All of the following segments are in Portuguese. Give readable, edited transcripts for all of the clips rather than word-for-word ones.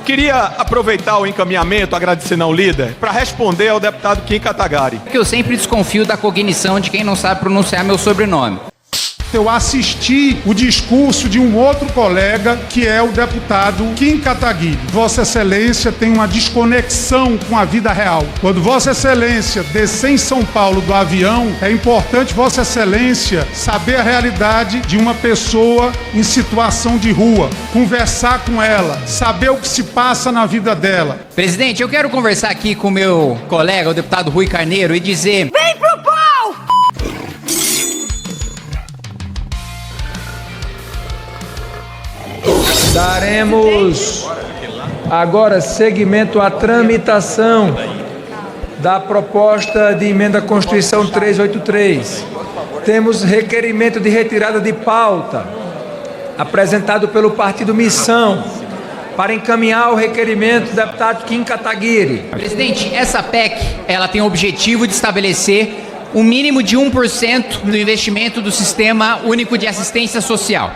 Queria aproveitar o encaminhamento, agradecendo ao líder, para responder ao deputado Kim Kataguiri. Porque eu sempre desconfio da cognição de quem não sabe pronunciar meu sobrenome. Eu assisti o discurso de um outro colega, que é o deputado Kim Kataguiri. Vossa Excelência tem uma desconexão com a vida real. Quando Vossa Excelência descer em São Paulo do avião, é importante Vossa Excelência saber a realidade de uma pessoa em situação de rua, conversar com ela, saber o que se passa na vida dela. Presidente, eu quero conversar aqui com o meu colega, o deputado Rui Carneiro, e dizer... Vem pro pau! Daremos agora seguimento à tramitação da proposta de emenda à Constituição 383. Temos requerimento de retirada de pauta apresentado pelo Partido Missão para encaminhar o requerimento do deputado Kim Kataguiri. Presidente, essa PEC, ela tem o objetivo de estabelecer um mínimo de 1% no investimento do Sistema Único de Assistência Social.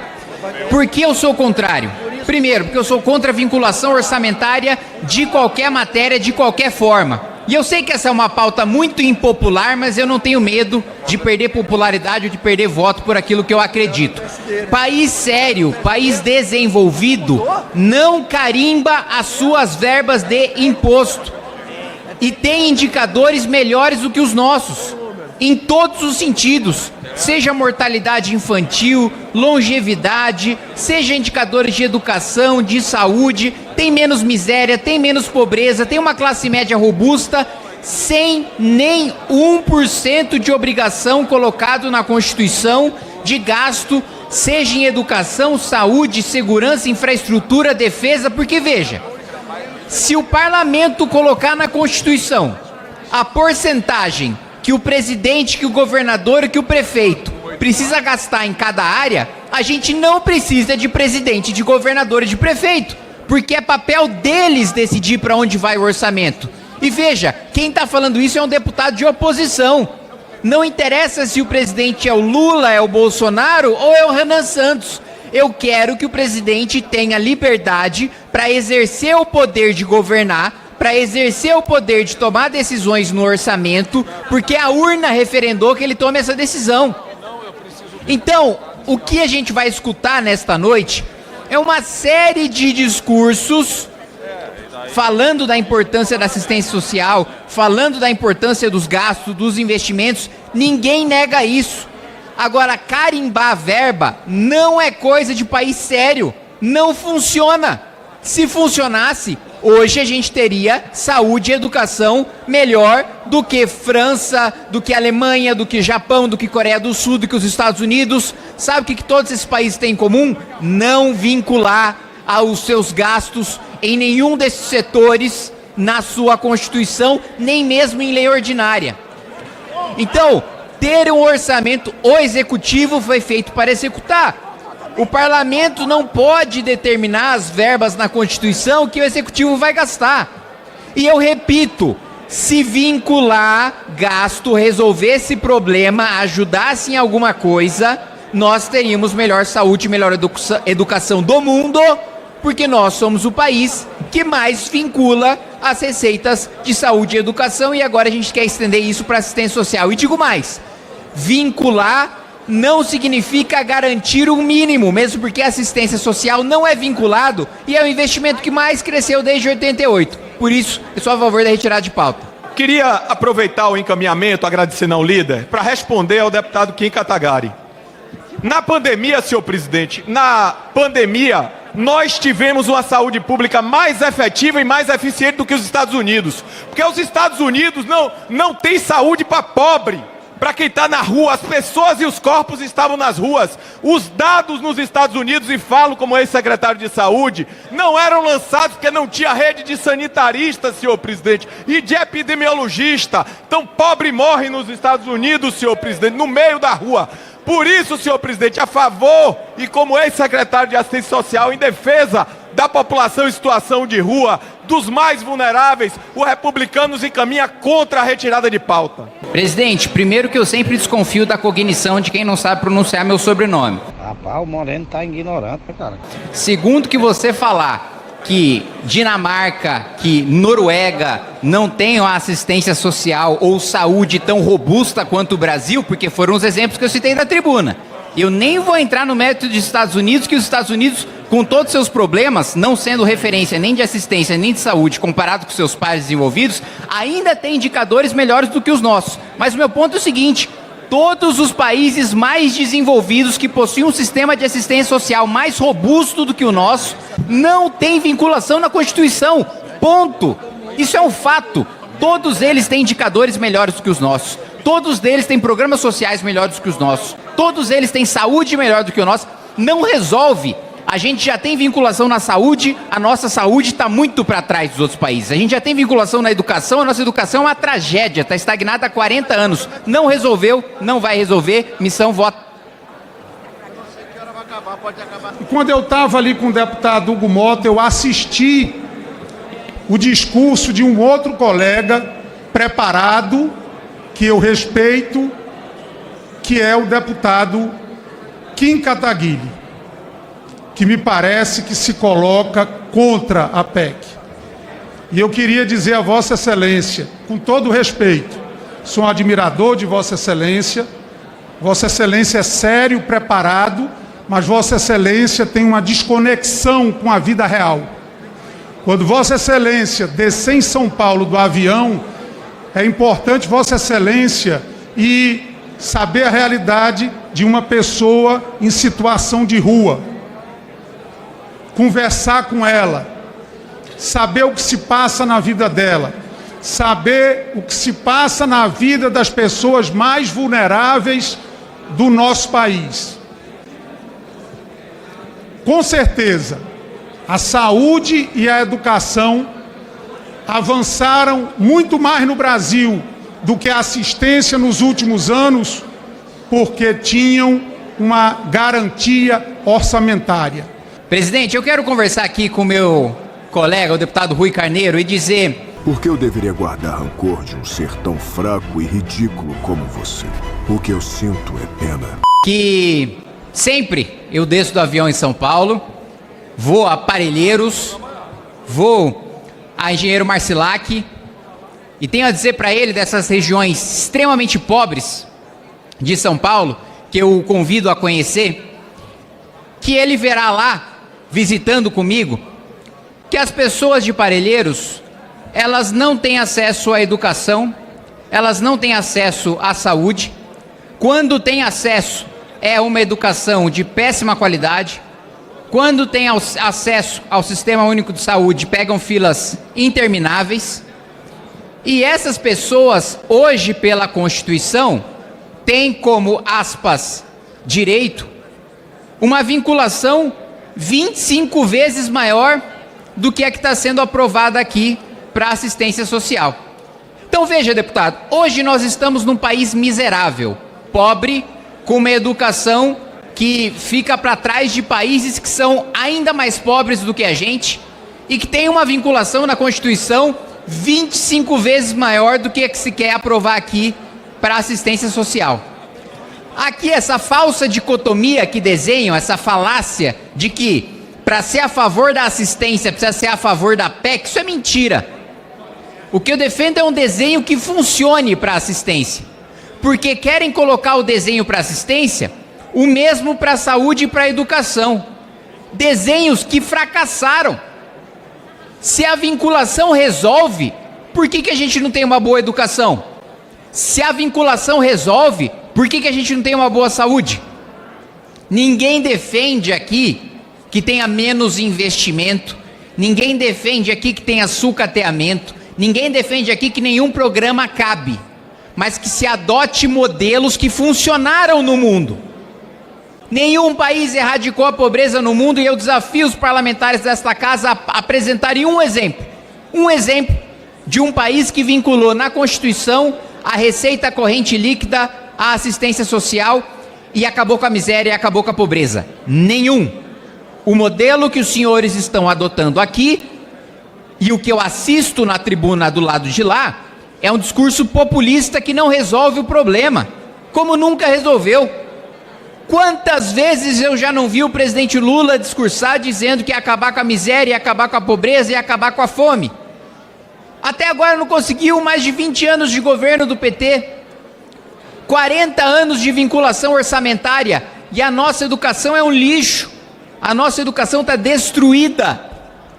Por que eu sou contrário? Primeiro, porque eu sou contra a vinculação orçamentária de qualquer matéria, de qualquer forma. E eu sei que essa é uma pauta muito impopular, mas eu não tenho medo de perder popularidade ou de perder voto por aquilo que eu acredito. País sério, país desenvolvido, não carimba as suas verbas de imposto. E tem indicadores melhores do que os nossos, em todos os sentidos. Seja mortalidade infantil, longevidade, seja indicadores de educação, de saúde, tem menos miséria, tem menos pobreza, tem uma classe média robusta, sem nem 1% de obrigação colocado na Constituição de gasto, seja em educação, saúde, segurança, infraestrutura, defesa, porque veja, se o parlamento colocar na Constituição a porcentagem que o presidente, que o governador e que o prefeito precisa gastar em cada área, a gente não precisa de presidente, de governador e de prefeito, porque é papel deles decidir para onde vai o orçamento. E veja, quem está falando isso é um deputado de oposição. Não interessa se o presidente é o Lula, é o Bolsonaro ou é o Renan Santos. Eu quero que o presidente tenha liberdade para exercer o poder de governar, para exercer o poder de tomar decisões no orçamento, porque a urna referendou que ele tome essa decisão. Então, o que a gente vai escutar nesta noite é uma série de discursos falando da importância da assistência social, falando da importância dos gastos, dos investimentos. Ninguém nega isso. Agora, carimbar a verba não é coisa de país sério. Não funciona. Se funcionasse, hoje a gente teria saúde e educação melhor do que França, do que Alemanha, do que Japão, do que Coreia do Sul, do que os Estados Unidos. Sabe o que todos esses países têm em comum? Não vincular aos seus gastos em nenhum desses setores na sua Constituição, nem mesmo em lei ordinária. Então, ter um orçamento, o executivo foi feito para executar. O parlamento não pode determinar as verbas na Constituição que o executivo vai gastar. E eu repito, se vincular gasto, resolver esse problema, ajudasse em alguma coisa, nós teríamos melhor saúde, melhor educação do mundo, porque nós somos o país que mais vincula as receitas de saúde e educação, e agora a gente quer estender isso para assistência social. E digo mais, vincular não significa garantir um mínimo, mesmo porque a assistência social não é vinculado e é o investimento que mais cresceu desde 88. Por isso, eu sou a favor da retirada de pauta. Queria aproveitar o encaminhamento, agradecendo ao líder, para responder ao deputado Kim Kataguiri. Na pandemia, senhor presidente, nós tivemos uma saúde pública mais efetiva e mais eficiente do que os Estados Unidos. Porque os Estados Unidos não têm saúde para pobre. Para quem está na rua, as pessoas e os corpos estavam nas ruas. Os dados nos Estados Unidos, e falo como ex-secretário de saúde, não eram lançados porque não tinha rede de sanitarista, senhor presidente, e de epidemiologista. Então, pobre morre nos Estados Unidos, senhor presidente, no meio da rua. Por isso, senhor presidente, a favor e como ex-secretário de assistência social em defesa da população em situação de rua, dos mais vulneráveis, o Republicanos encaminha contra a retirada de pauta. Presidente, primeiro que eu sempre desconfio da cognição de quem não sabe pronunciar meu sobrenome. Rapaz, o Moreno tá ignorante, cara. Segundo, que você falar que Dinamarca, que Noruega não tenham a assistência social ou saúde tão robusta quanto o Brasil, porque foram os exemplos que eu citei da tribuna. Eu nem vou entrar no mérito dos Estados Unidos, que os Estados Unidos, com todos os seus problemas, não sendo referência nem de assistência nem de saúde, comparado com seus pares desenvolvidos, ainda tem indicadores melhores do que os nossos. Mas o meu ponto é o seguinte: todos os países mais desenvolvidos que possuem um sistema de assistência social mais robusto do que o nosso não têm vinculação na Constituição. Ponto. Isso é um fato. Todos eles têm indicadores melhores do que os nossos. Todos eles têm programas sociais melhores do que os nossos. Todos eles têm saúde melhor do que o nosso. Não resolve. A gente já tem vinculação na saúde, a nossa saúde está muito para trás dos outros países. A gente já tem vinculação na educação, a nossa educação é uma tragédia, está estagnada há 40 anos. Não resolveu, não vai resolver, missão voto. E quando eu estava ali com o deputado Hugo Mota, eu assisti o discurso de um outro colega preparado, que eu respeito, que é o deputado Kim Kataguiri, que me parece que se coloca contra a PEC. E eu queria dizer a Vossa Excelência, com todo respeito, sou um admirador de Vossa Excelência é sério, preparado, mas Vossa Excelência tem uma desconexão com a vida real. Quando Vossa Excelência descer em São Paulo do avião, é importante Vossa Excelência ir saber a realidade de uma pessoa em situação de rua, conversar com ela, saber o que se passa na vida dela, saber o que se passa na vida das pessoas mais vulneráveis do nosso país. Com certeza, a saúde e a educação avançaram muito mais no Brasil do que a assistência nos últimos anos, porque tinham uma garantia orçamentária. Presidente, eu quero conversar aqui com o meu colega, o deputado Rui Carneiro, e dizer... Por que eu deveria guardar rancor de um ser tão fraco e ridículo como você? O que eu sinto é pena. Que sempre eu desço do avião em São Paulo, vou a Parelheiros, vou a Engenheiro Marcilac, e tenho a dizer para ele dessas regiões extremamente pobres de São Paulo, que eu o convido a conhecer, que ele verá lá, visitando comigo, que as pessoas de Parelheiros, elas não têm acesso à educação, elas não têm acesso à saúde. Quando têm acesso, é uma educação de péssima qualidade. Quando têm acesso ao Sistema Único de Saúde, pegam filas intermináveis. E essas pessoas, hoje, pela Constituição, têm como, aspas, direito, uma vinculação 25 vezes maior do que a que está sendo aprovada aqui para assistência social. Então veja, deputado, hoje nós estamos num país miserável, pobre, com uma educação que fica para trás de países que são ainda mais pobres do que a gente e que tem uma vinculação na Constituição 25 vezes maior do que a que se quer aprovar aqui para assistência social. Aqui essa falsa dicotomia que desenham, essa falácia de que para ser a favor da assistência precisa ser a favor da PEC, isso é mentira. O que eu defendo é um desenho que funcione para assistência, porque querem colocar o desenho para assistência o mesmo para a saúde e para a educação. Desenhos que fracassaram. Se a vinculação resolve, por que a gente não tem uma boa educação? Se a vinculação resolve, por que a gente não tem uma boa saúde? Ninguém defende aqui que tenha menos investimento, ninguém defende aqui que tenha sucateamento, ninguém defende aqui que nenhum programa cabe, mas que se adote modelos que funcionaram no mundo. Nenhum país erradicou a pobreza no mundo e eu desafio os parlamentares desta casa a apresentarem um exemplo de um país que vinculou na Constituição a receita corrente líquida, a assistência social e acabou com a miséria e acabou com a pobreza. Nenhum. O modelo que os senhores estão adotando aqui e o que eu assisto na tribuna do lado de lá é um discurso populista que não resolve o problema, como nunca resolveu. Quantas vezes eu já não vi o presidente Lula discursar dizendo que ia acabar com a miséria, ia acabar com a pobreza, ia acabar com a fome? Até agora não conseguiu. Mais de 20 anos de governo do PT, 40 anos de vinculação orçamentária, e a nossa educação é um lixo. A nossa educação está destruída.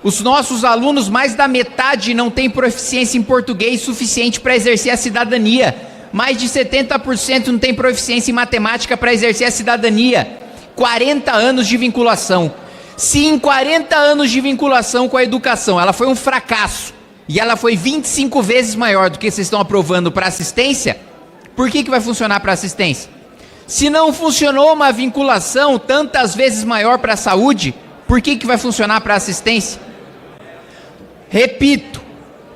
Os nossos alunos, mais da metade, não têm proficiência em português suficiente para exercer a cidadania. Mais de 70% não tem proficiência em matemática para exercer a cidadania. 40 anos de vinculação. Se em 40 anos de vinculação com a educação ela foi um fracasso, e ela foi 25 vezes maior do que vocês estão aprovando para assistência, por que vai funcionar para assistência? Se não funcionou uma vinculação tantas vezes maior para a saúde, por que vai funcionar para assistência? Repito,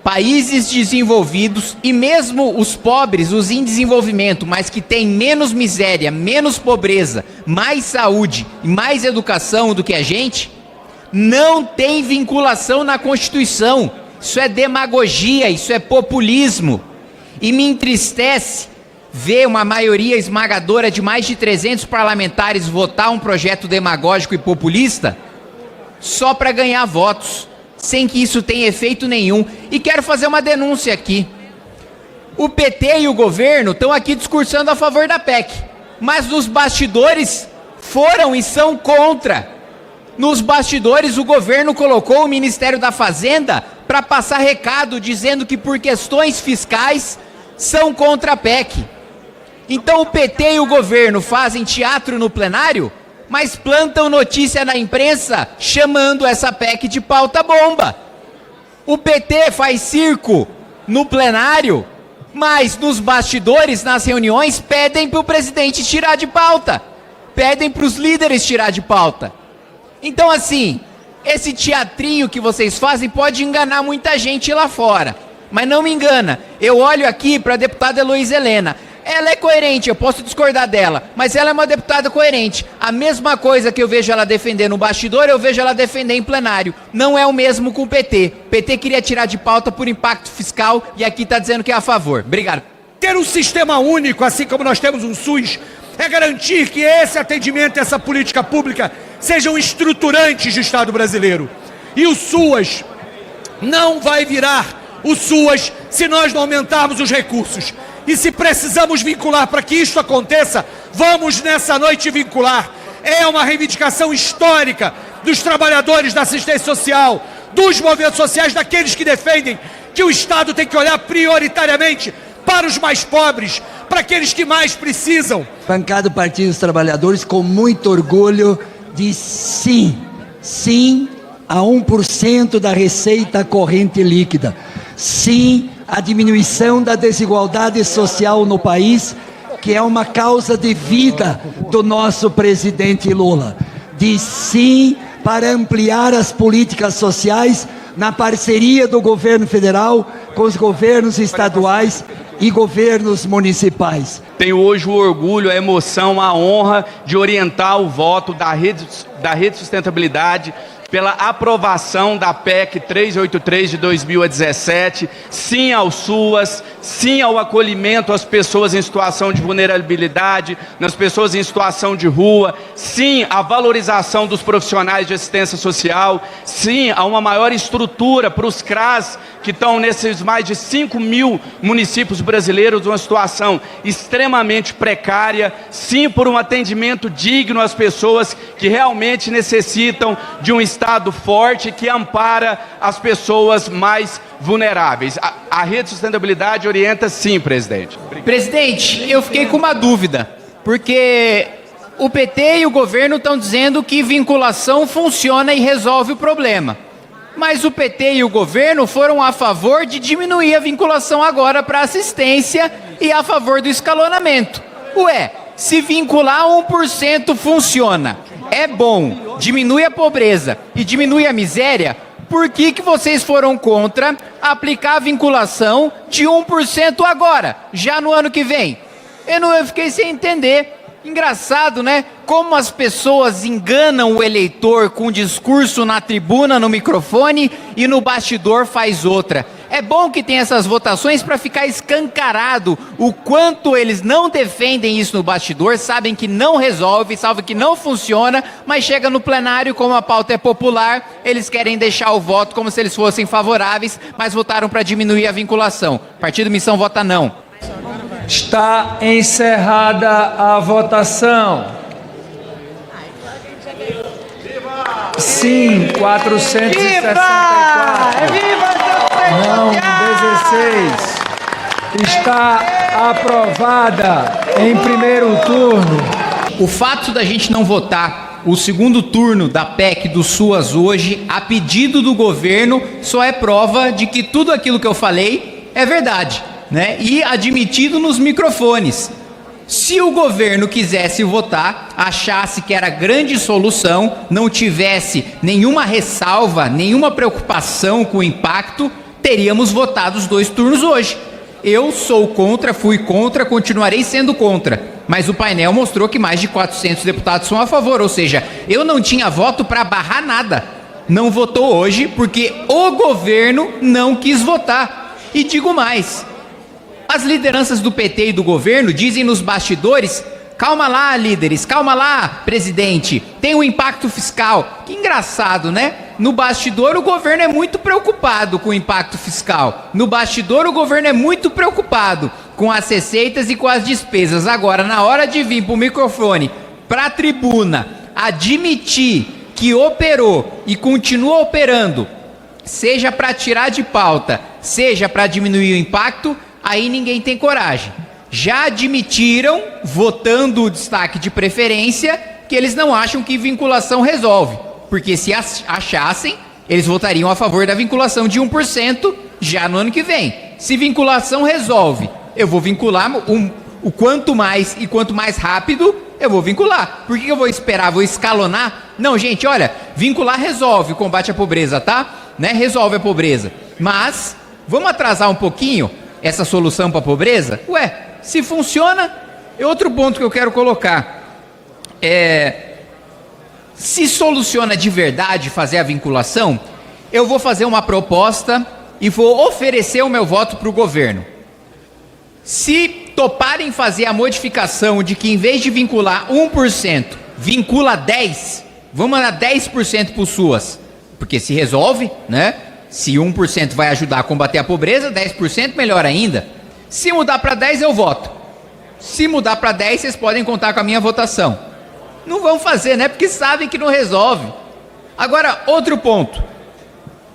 países desenvolvidos e mesmo os pobres, os em desenvolvimento, mas que têm menos miséria, menos pobreza, mais saúde e mais educação do que a gente, não tem vinculação na Constituição. Isso é demagogia, isso é populismo. E me entristece ver uma maioria esmagadora de mais de 300 parlamentares votar um projeto demagógico e populista só para ganhar votos, sem que isso tenha efeito nenhum. E quero fazer uma denúncia aqui. O PT e o governo estão aqui discursando a favor da PEC, mas nos bastidores foram e são contra. Nos bastidores o governo colocou o Ministério da Fazenda para passar recado dizendo que por questões fiscais são contra a PEC. Então o PT e o governo fazem teatro no plenário, mas plantam notícia na imprensa chamando essa PEC de pauta bomba. O PT faz circo no plenário, mas nos bastidores, nas reuniões, pedem para o presidente tirar de pauta, pedem para os líderes tirar de pauta. Então assim, esse teatrinho que vocês fazem pode enganar muita gente lá fora, mas não me engana. Eu olho aqui para a deputada Heloísa Helena. Ela é coerente, eu posso discordar dela, mas ela é uma deputada coerente. A mesma coisa que eu vejo ela defender no bastidor, eu vejo ela defender em plenário. Não é o mesmo com o PT. O PT queria tirar de pauta por impacto fiscal e aqui está dizendo que é a favor. Obrigado. Ter um sistema único, assim como nós temos um SUS, é garantir que esse atendimento, essa política pública, sejam estruturantes do Estado brasileiro. E o SUAS não vai virar o SUAS se nós não aumentarmos os recursos. E se precisamos vincular para que isso aconteça, vamos nessa noite vincular. É uma reivindicação histórica dos trabalhadores da assistência social, dos movimentos sociais, daqueles que defendem que o Estado tem que olhar prioritariamente para os mais pobres, para aqueles que mais precisam. Bancada do Partido dos Trabalhadores, com muito orgulho, diz sim, sim a 1% da receita corrente líquida, sim a diminuição da desigualdade social no país, que é uma causa de vida do nosso presidente Lula. Diz sim para ampliar as políticas sociais na parceria do governo federal com os governos estaduais e governos municipais. Tenho hoje o orgulho, a emoção, a honra de orientar o voto da Rede Sustentabilidade pela aprovação da PEC 383 de 2017, sim ao SUAS, sim ao acolhimento às pessoas em situação de vulnerabilidade, nas pessoas em situação de rua, sim à valorização dos profissionais de assistência social, sim a uma maior estrutura para os CRAS, que estão nesses mais de 5 mil municípios brasileiros, uma situação extremamente precária, sim por um atendimento digno às pessoas que realmente necessitam de um Estado forte que ampara as pessoas mais vulneráveis. A Rede Sustentabilidade orienta sim, presidente. Presidente, eu fiquei com uma dúvida, porque o PT e o governo estão dizendo que vinculação funciona e resolve o problema. Mas o PT e o governo foram a favor de diminuir a vinculação agora para assistência e a favor do escalonamento. Ué, se vincular 1% funciona, é bom, diminui a pobreza e diminui a miséria, por que vocês foram contra aplicar a vinculação de 1% agora, já no ano que vem? Eu fiquei sem entender. Engraçado, né? Como as pessoas enganam o eleitor com discurso na tribuna, no microfone, e no bastidor faz outra. É bom que tenha essas votações para ficar escancarado o quanto eles não defendem isso no bastidor, sabem que não resolve, sabem que não funciona, mas chega no plenário, como a pauta é popular, eles querem deixar o voto como se eles fossem favoráveis, mas votaram para diminuir a vinculação. Partido Missão vota não. Está encerrada a votação. Sim, 464. Não, 16. Está aprovada em primeiro turno. O fato da gente não votar o segundo turno da PEC do SUAS hoje, a pedido do governo, só é prova de que tudo aquilo que eu falei é verdade, né? E admitido nos microfones. Se o governo quisesse votar, achasse que era grande solução, não tivesse nenhuma ressalva, nenhuma preocupação com o impacto, teríamos votado os 2 turnos hoje. Eu sou contra, fui contra, continuarei sendo contra. Mas o painel mostrou que mais de 400 deputados são a favor, ou seja, eu não tinha voto para barrar nada. Não votou hoje porque o governo não quis votar. E digo mais, as lideranças do PT e do governo dizem nos bastidores: calma lá, líderes, calma lá, presidente, tem um impacto fiscal. Que engraçado, né? No bastidor o governo é muito preocupado com o impacto fiscal. No bastidor o governo é muito preocupado com as receitas e com as despesas. Agora, na hora de vir para o microfone, para a tribuna, admitir que operou e continua operando, seja para tirar de pauta, seja para diminuir o impacto, aí ninguém tem coragem. Já admitiram, votando o destaque de preferência, que eles não acham que vinculação resolve. Porque se achassem, eles votariam a favor da vinculação de 1% já no ano que vem. Se vinculação resolve, eu vou vincular o quanto mais e quanto mais rápido, eu vou vincular. Por que eu vou esperar? Vou escalonar? Não, gente, olha, vincular resolve o combate à pobreza, tá? Né? Resolve a pobreza. Mas, vamos atrasar um pouquinho essa solução para a pobreza? Ué, se funciona, é outro ponto que eu quero colocar. Se soluciona de verdade fazer a vinculação, eu vou fazer uma proposta e vou oferecer o meu voto para o governo. Se toparem fazer a modificação de que em vez de vincular 1%, vincula 10%, vamos dar 10% para o SUAS, porque se resolve, né? Se 1% vai ajudar a combater a pobreza, 10% melhor ainda. Se mudar para 10%, eu voto. Se mudar para 10%, vocês podem contar com a minha votação. Não vão fazer, né? Porque sabem que não resolve. Agora, outro ponto.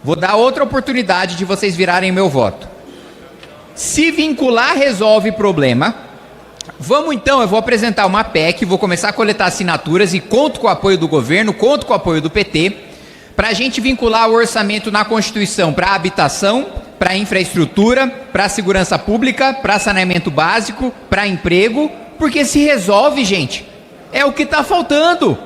Vou dar outra oportunidade de vocês virarem meu voto. Se vincular resolve problema, vamos então, eu vou apresentar uma PEC, vou começar a coletar assinaturas e conto com o apoio do governo, conto com o apoio do PT, para a gente vincular o orçamento na Constituição para habitação, para infraestrutura, para segurança pública, para saneamento básico, para emprego, porque se resolve, gente. É o que está faltando.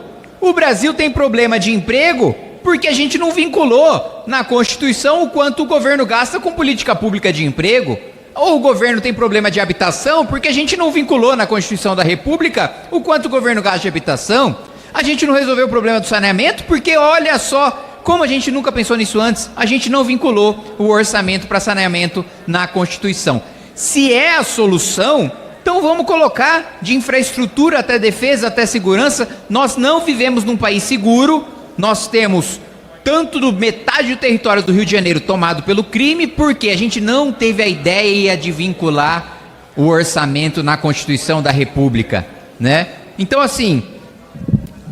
O Brasil tem problema de emprego porque a gente não vinculou na Constituição o quanto o governo gasta com política pública de emprego. Ou o governo tem problema de habitação porque a gente não vinculou na Constituição da República o quanto o governo gasta de habitação. A gente não resolveu o problema do saneamento porque, olha só, como a gente nunca pensou nisso antes, a gente não vinculou o orçamento para saneamento na Constituição. Se é a solução, então vamos colocar de infraestrutura até defesa, até segurança. Nós não vivemos num país seguro, nós temos tanto do metade do território do Rio de Janeiro tomado pelo crime, porque a gente não teve a ideia de vincular o orçamento na Constituição da República, né? Então, assim,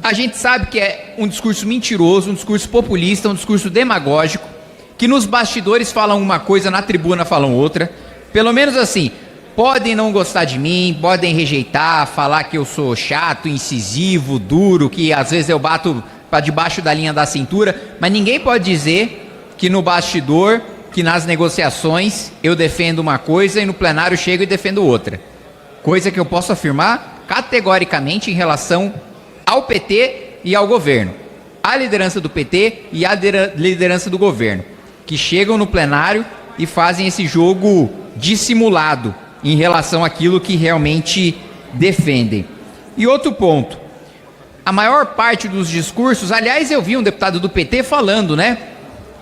a gente sabe que é um discurso mentiroso, um discurso populista, um discurso demagógico, que nos bastidores falam uma coisa, na tribuna falam outra. Pelo menos assim, podem não gostar de mim, podem rejeitar, falar que eu sou chato, incisivo, duro, que às vezes eu bato para debaixo da linha da cintura, mas ninguém pode dizer que no bastidor, que nas negociações eu defendo uma coisa e no plenário chego e defendo outra. Coisa que eu posso afirmar categoricamente em relação ao PT e ao governo. A liderança do PT e a liderança do governo, que chegam no plenário e fazem esse jogo dissimulado em relação àquilo que realmente defendem. E outro ponto. A maior parte dos discursos, aliás, eu vi um deputado do PT falando, né?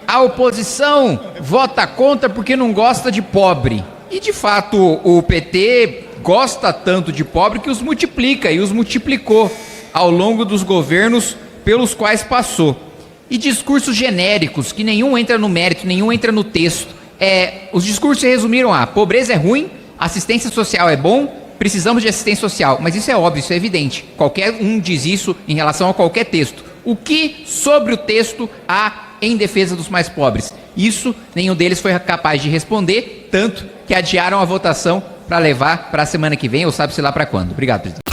A oposição vota contra porque não gosta de pobre. E, de fato, o PT gosta tanto de pobre que os multiplica e os multiplicou ao longo dos governos pelos quais passou. E discursos genéricos, que nenhum entra no mérito, nenhum entra no texto. Os discursos se resumiram a: pobreza é ruim, assistência social é bom, precisamos de assistência social. Mas isso é óbvio, isso é evidente. Qualquer um diz isso em relação a qualquer texto. O que sobre o texto há em defesa dos mais pobres? Isso nenhum deles foi capaz de responder, tanto que adiaram a votação para levar para a semana que vem, ou sabe-se lá para quando. Obrigado, presidente.